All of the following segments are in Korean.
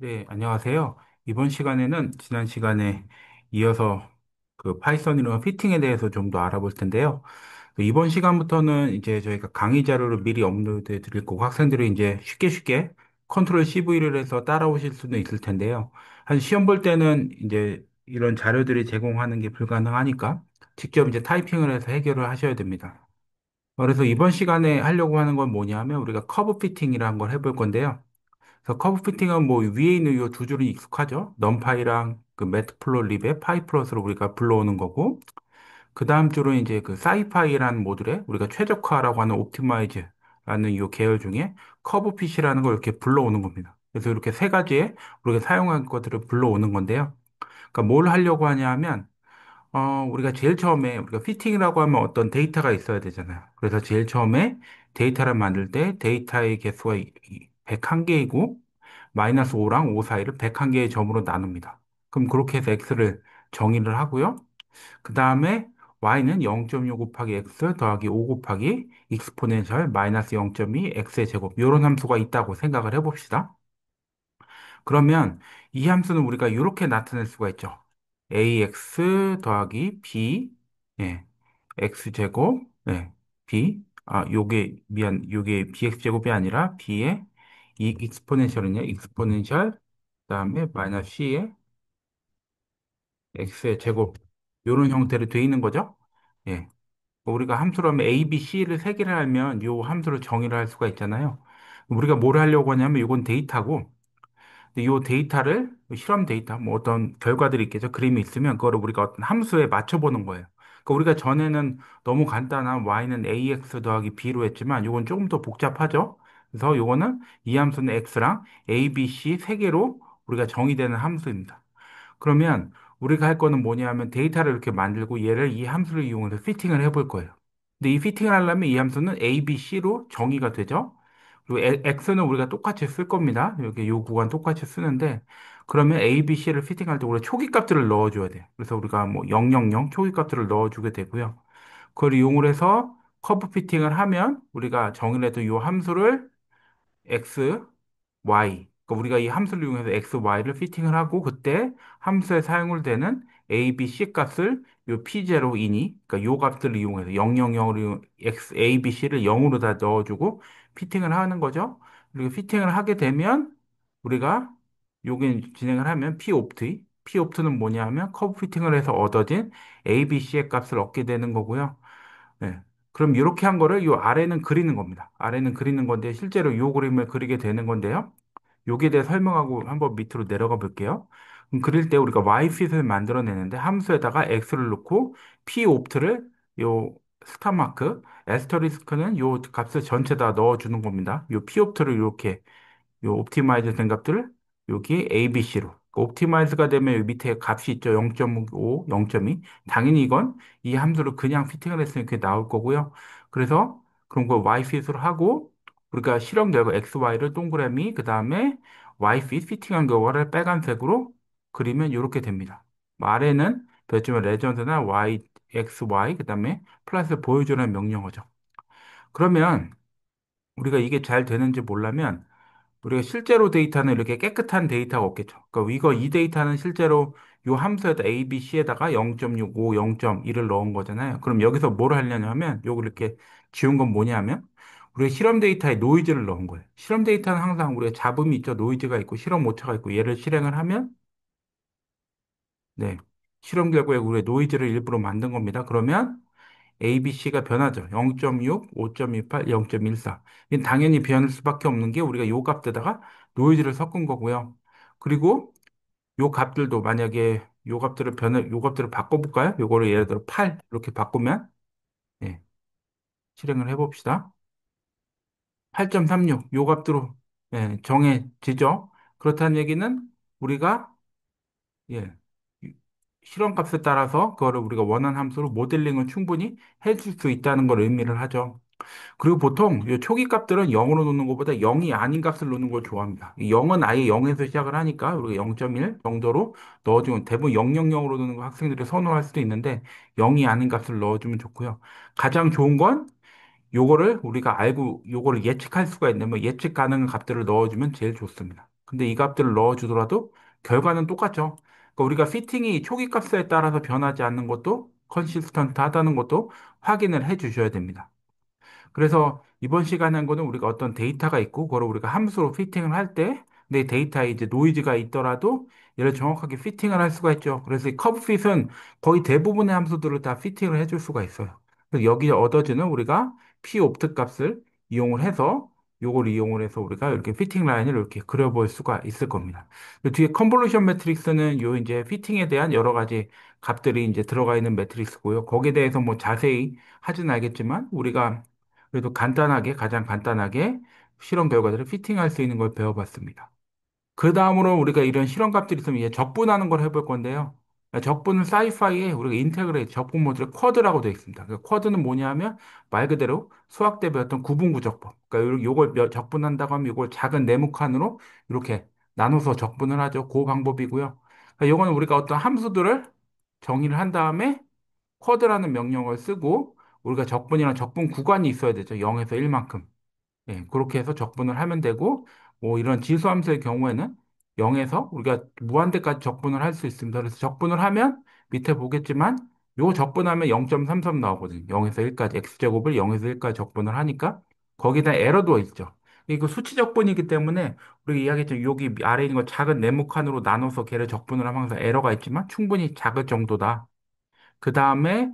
네, 안녕하세요. 이번 시간에는 지난 시간에 이어서 그 파이썬이랑 피팅에 대해서 좀 더 알아볼 텐데요. 이번 시간부터는 이제 저희가 강의 자료를 미리 업로드해 드릴 거고 학생들이 이제 쉽게 쉽게 컨트롤 CV를 해서 따라오실 수는 있을 텐데요. 한 시험 볼 때는 이제 이런 자료들이 제공하는 게 불가능하니까 직접 이제 타이핑을 해서 해결을 하셔야 됩니다. 그래서 이번 시간에 하려고 하는 건 뭐냐면 우리가 커브 피팅이라는 걸 해볼 건데요. 그래서 커브 피팅은 뭐 위에 있는 이 두 줄은 익숙하죠. 넘파이랑 그 매트플로립의 파이 플러스로 우리가 불러오는 거고, 그 다음 줄은 이제 그 사이파이라는 모듈에 우리가 최적화라고 하는 옵티마이즈라는 이 계열 중에 커브 핏이라는 걸 이렇게 불러오는 겁니다. 그래서 이렇게 세 가지의 우리가 사용할 것들을 불러오는 건데요. 그러니까 뭘 하려고 하냐 하면 우리가 제일 처음에 우리가 피팅이라고 하면 어떤 데이터가 있어야 되잖아요. 그래서 제일 처음에 데이터를 만들 때 데이터의 개수가 101개이고 마이너스 5랑 5 사이를 101개의 점으로 나눕니다. 그럼 그렇게 해서 x를 정의를 하고요. 그 다음에 y는 0.6 곱하기 x 더하기 5 곱하기 익스포넨셜 마이너스 0.2 x의 제곱 이런 함수가 있다고 생각을 해봅시다. 그러면 이 함수는 우리가 이렇게 나타낼 수가 있죠. ax 더하기 b, 예, x제곱, 예, b, 요게 bx제곱이 아니라 b의 이 익스포넨셜은요, 익스포넨셜, 그다음에 마이너스 c의 x의 제곱, 요런 형태로 되어 있는 거죠. 예. 우리가 함수로 하면 a, b, c를 세 개를 알면 요 함수를 정의를 할 수가 있잖아요. 우리가 뭘 하려고 하냐면 이건 데이터고, 이 데이터를 실험 데이터 뭐 어떤 결과들이 있겠죠. 그림이 있으면 그거를 우리가 어떤 함수에 맞춰보는 거예요. 그러니까 우리가 전에는 너무 간단한 y는 ax 더하기 b로 했지만 이건 조금 더 복잡하죠. 그래서 요거는 이 함수는 x랑 a, b, c 세 개로 우리가 정의되는 함수입니다. 그러면 우리가 할 거는 뭐냐 하면 데이터를 이렇게 만들고 얘를 이 함수를 이용해서 피팅을 해볼 거예요. 근데 이 피팅을 하려면 이 함수는 A, B, C로 정의가 되죠. 그리고 X는 우리가 똑같이 쓸 겁니다. 여기 요 구간 똑같이 쓰는데 그러면 A, B, C를 피팅할 때 우리가 초기값들을 넣어줘야 돼요. 그래서 우리가 뭐 000 초기값들을 넣어주게 되고요. 그걸 이용을 해서 커브 피팅을 하면 우리가 정의를 해도 이 함수를 x, y. 그러니까 우리가 이 함수를 이용해서 x, y를 피팅을 하고 그때 함수에 사용을 되는 a, b, c 값을 요 p0이니 그러니까 요 값들을 이용해서 000으로 x, a, b, c를 0으로 다 넣어주고 피팅을 하는 거죠. 그리고 피팅을 하게 되면 우리가 요게 진행을 하면 p 옵트는 뭐냐면 커브 피팅을 해서 얻어진 a, b, c의 값을 얻게 되는 거고요. 네. 그럼 이렇게 한 거를 요 아래는 그리는 겁니다. 아래는 그리는 건데 실제로 요 그림을 그리게 되는 건데요. 여기에 대해 설명하고 한번 밑으로 내려가 볼게요. 그럼 그릴 때 우리가 yfit을 만들어내는데 함수에다가 x를 넣고 p옵트를 요 스타 마크, 에스터리스크는 요 값을 전체 다 넣어주는 겁니다. 요 p옵트를 이렇게 요 옵티마이즈 된 값들을 여기 ABC로. 옵티마이즈가 되면 여기 밑에 값이 있죠. 0.5, 0.2. 당연히 이건 이 함수를 그냥 피팅을 했으면 그게 나올 거고요. 그래서 그런 거 yfit으로 하고 우리가 실험 결과 xy를 동그라미 그 다음에 yfit 피팅한 결과를 빨간색으로 그리면 이렇게 됩니다. 뭐 아래는 별점의 레전드나 xy 그 다음에 플러스 보여주는 명령어죠. 그러면 우리가 이게 잘 되는지 모르면 우리가 실제로 데이터는 이렇게 깨끗한 데이터가 없겠죠. 그러니까 이 데이터는 실제로 요 함수에다 A, B, C에다가 0.65, 0.1을 넣은 거잖아요. 그럼 여기서 뭘 하려냐 하면 요걸 이렇게 지운 건 뭐냐 하면 우리가 실험 데이터에 노이즈를 넣은 거예요. 실험 데이터는 항상 우리가 잡음이 있죠. 노이즈가 있고 실험 오차가 있고 얘를 실행을 하면 네. 실험 결과에 우리가 노이즈를 일부러 만든 겁니다. 그러면 ABC가 변하죠. 0.6, 5.28, 0.14. 이건 당연히 변할 수밖에 없는 게 우리가 요 값에다가 노이즈를 섞은 거고요. 그리고 요 값들도 만약에 요 값들을 바꿔볼까요? 요거를 예를 들어 8 이렇게 바꾸면 예, 실행을 해봅시다. 8.36 요 값으로 예, 정해지죠. 그렇다는 얘기는 우리가 예, 실험값에 따라서 그거를 우리가 원하는 함수로 모델링을 충분히 해줄 수 있다는 걸 의미를 하죠. 그리고 보통 이 초기 값들은 0으로 놓는 것보다 0이 아닌 값을 놓는 걸 좋아합니다. 이 0은 아예 0에서 시작을 하니까 우리가 0.1 정도로 넣어주면 대부분 000으로 놓는 거 학생들이 선호할 수도 있는데 0이 아닌 값을 넣어주면 좋고요. 가장 좋은 건 요거를 우리가 알고 요거를 예측할 수가 있는 뭐 예측 가능한 값들을 넣어주면 제일 좋습니다. 근데 이 값들을 넣어주더라도 결과는 똑같죠. 그러니까 우리가 피팅이 초기 값에 따라서 변하지 않는 것도 컨시스턴트 하다는 것도 확인을 해 주셔야 됩니다. 그래서 이번 시간에 한 거는 우리가 어떤 데이터가 있고, 그걸 우리가 함수로 피팅을 할 때, 내 데이터에 이제 노이즈가 있더라도 얘를 정확하게 피팅을 할 수가 있죠. 그래서 이 커브 핏은 거의 대부분의 함수들을 다 피팅을 해줄 수가 있어요. 그래서 여기 얻어지는 우리가 p 옵트 값을 이용을 해서 요걸 이용을 해서 우리가 이렇게 피팅 라인을 이렇게 그려볼 수가 있을 겁니다. 그 뒤에 컨볼루션 매트릭스는 요 이제 피팅에 대한 여러 가지 값들이 이제 들어가 있는 매트릭스고요. 거기에 대해서 뭐 자세히 하진 알겠지만 우리가 그래도 간단하게, 가장 간단하게 실험 결과들을 피팅할 수 있는 걸 배워봤습니다. 그 다음으로 우리가 이런 실험값들이 있으면 이제 적분하는 걸 해볼 건데요. 적분은 사이파이에 우리가 인테그레이트, 적분 모듈에 쿼드라고 되어 있습니다. 그 쿼드는 뭐냐면 말 그대로 수학 때 배웠던 구분구적법. 그러니까 요걸 적분한다고 하면 이걸 작은 네모칸으로 이렇게 나눠서 적분을 하죠. 그 방법이고요. 그러니까 요거는 우리가 어떤 함수들을 정의를 한 다음에 쿼드라는 명령을 쓰고 우리가 적분이랑 적분 구간이 있어야 되죠. 0에서 1만큼. 예, 그렇게 해서 적분을 하면 되고 뭐 이런 지수함수의 경우에는 0에서 우리가 무한대까지 적분을 할 수 있습니다. 그래서 적분을 하면 밑에 보겠지만 요 적분하면 0.33 나오거든요. 0에서 1까지 x제곱을 0에서 1까지 적분을 하니까 거기다 에러도 있죠. 이거 수치 적분이기 때문에 우리가 이야기했죠. 여기 아래에 있는 거 작은 네모칸으로 나눠서 걔를 적분을 하면서 에러가 있지만 충분히 작을 정도다. 그 다음에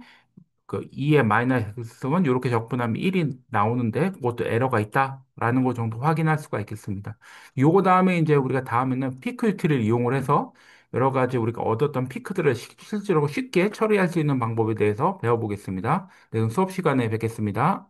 그 2의 마이너스면 이렇게 적분하면 1이 나오는데 그것도 에러가 있다라는 거 정도 확인할 수가 있겠습니다. 요거 다음에 이제 우리가 다음에는 피크 유틸을 이용을 해서 여러 가지 우리가 얻었던 피크들을 실제로 쉽게 처리할 수 있는 방법에 대해서 배워보겠습니다. 네, 그럼 수업 시간에 뵙겠습니다.